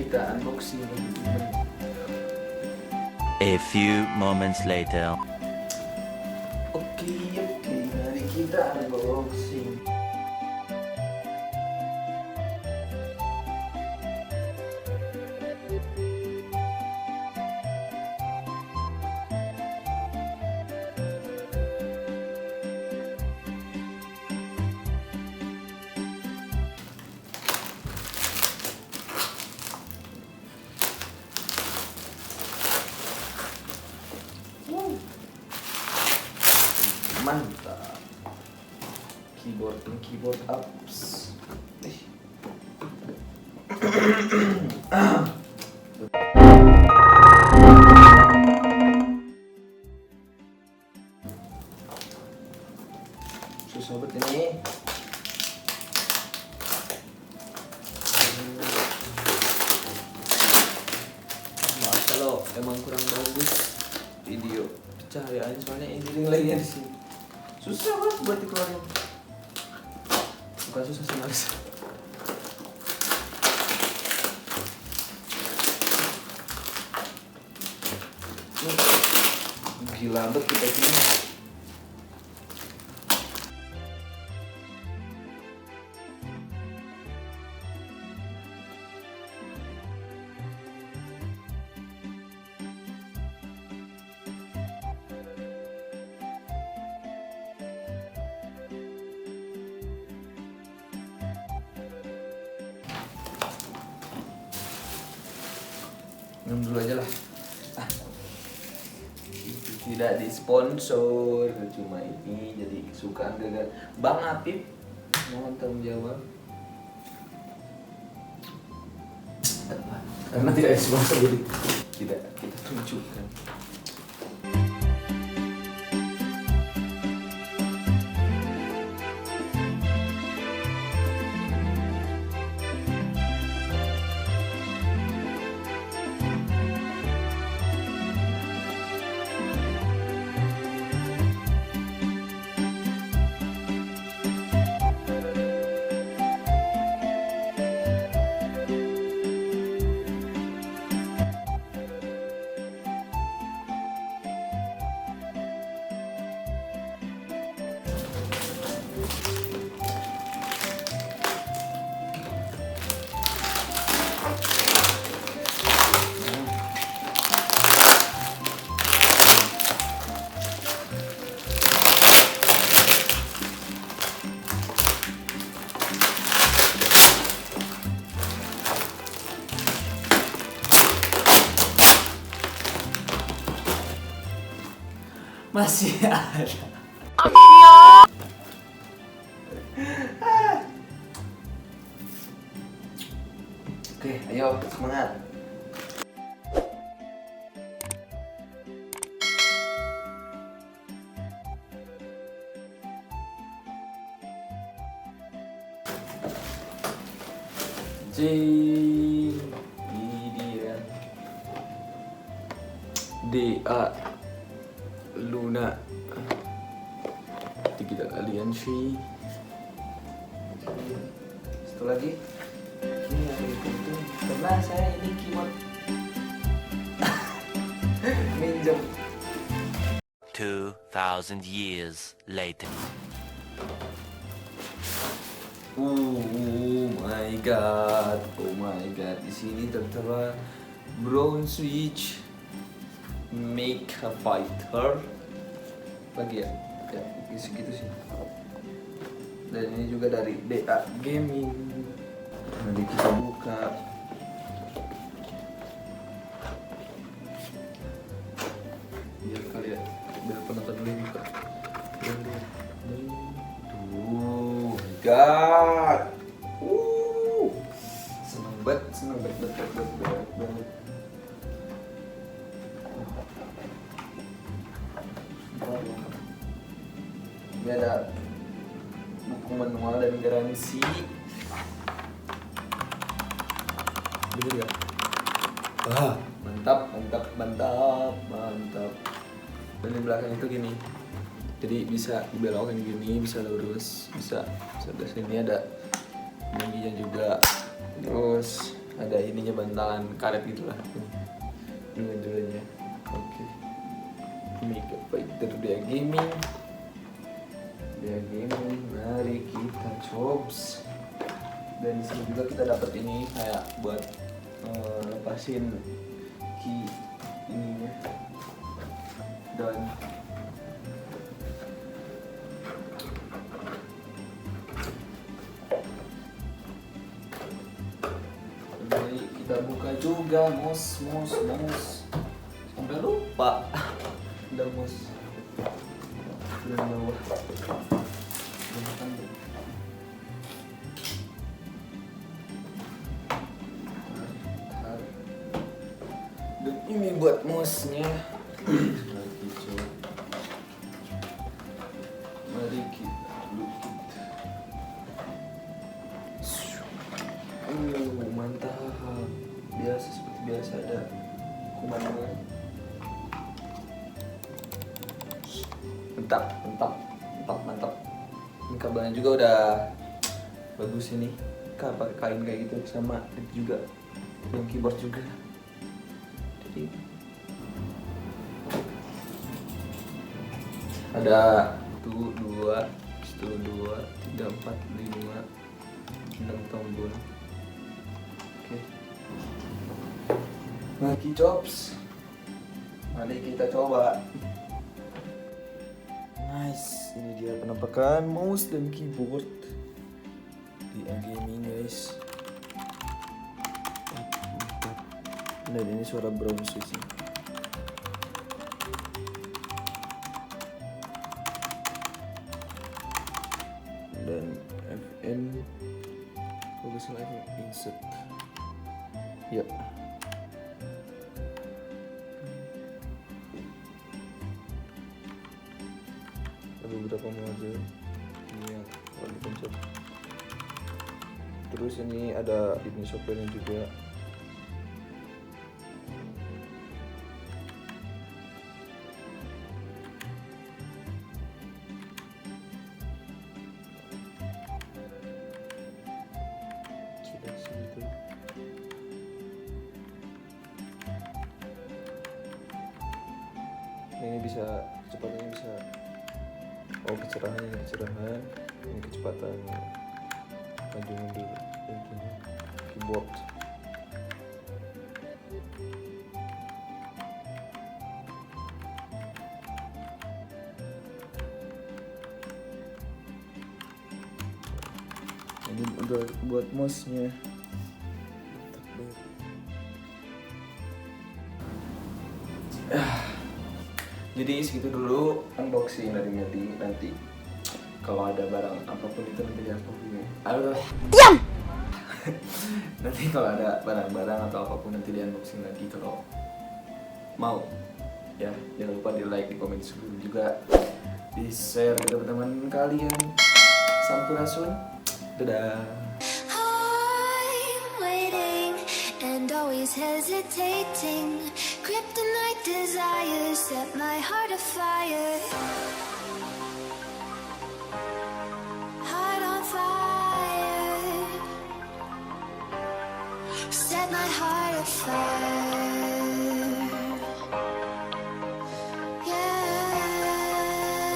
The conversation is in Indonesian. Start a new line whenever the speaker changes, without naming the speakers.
kita unboxing.
A few moments later.
Oke, mari kita unboxing. Mantap. Keyboard apps. Susah banget ini. Maaf kalau emang kurang bagus video cahayaan, soalnya ini lagi di sini. Susah banget buat dikeluarin. Bukan susah sih, males. Gila banget kita ini. Minum dulu aja lah. Tidak disponsor, cuma ini jadi kesukaan gagal Bang Apip. Mohon tanggung jawab. Karena tidak disponsor jadi tidak kita tunjukkan. Masih ada. Oke, ayo semangat. Jing, ini dia. DA Luna. Kita aliansi. Satu lagi. Ini yang itu. Karena saya ini keyboard minjem.
2000 years later.
Oh my god, di sini tertera Brown Switch Make a Fighter. Lagi ya, gitu sih. Dan ini juga dari DA Gaming. Nanti kita buka. Biar kalian, biar penonton dulu yang buka. Oh my god. Seneng banget. Ini ada buku manual dan garansi. Bener ya? Mantap. Dan di belakang itu gini. Jadi bisa dibelokkan gini, bisa lurus, bisa sebelah sini ada ininya juga. Terus ada ininya, bantalan karet gitulah ini dulunya. Oke, Mega Fighter dia gaming, mari kita cobs. Dan disini juga kita dapat ini kayak buat lepasin key ininya. Dan mari kita buka juga, mus sampai lupa udah mus belum bawah. Dan ini buat musnya. Mari kita lukit. Mantap. Seperti biasa ada kuman-kuman. Mantap. Ini kabelnya juga udah bagus ini. Pakai kain kayak gitu, sama itu juga yang keyboard juga. Jadi ada 1, 2, 3, 4, 5, 6 tombol. Oke. Lagi chops. Mari kita coba. Nice, ini dia penampakan mouse dan keyboard di gaming guys. Dan ini suara brown switch. Dan FN bagus lagi insert. Ya. Ada beberapa mode ini yang kalau dipencet. Terus ini ada ini software juga. Ini bisa kecepatannya bisa kecerahan ini kecepatan maju mundur keyboard. Ini udah buat mouse-nya. Jadi segitu dulu unboxing dari Medi. Nanti kalau ada barang apapun itu nanti di unboxing. Diam. Nanti kalau ada barang-barang atau apapun nanti di unboxing lagi kalau mau. Ya, jangan lupa di like, di komen juga, di share ke teman-teman kalian. Sampurasun. Dadah.
And always hesitating, kryptonite desires set my heart afire. Heart on fire, set my heart afire.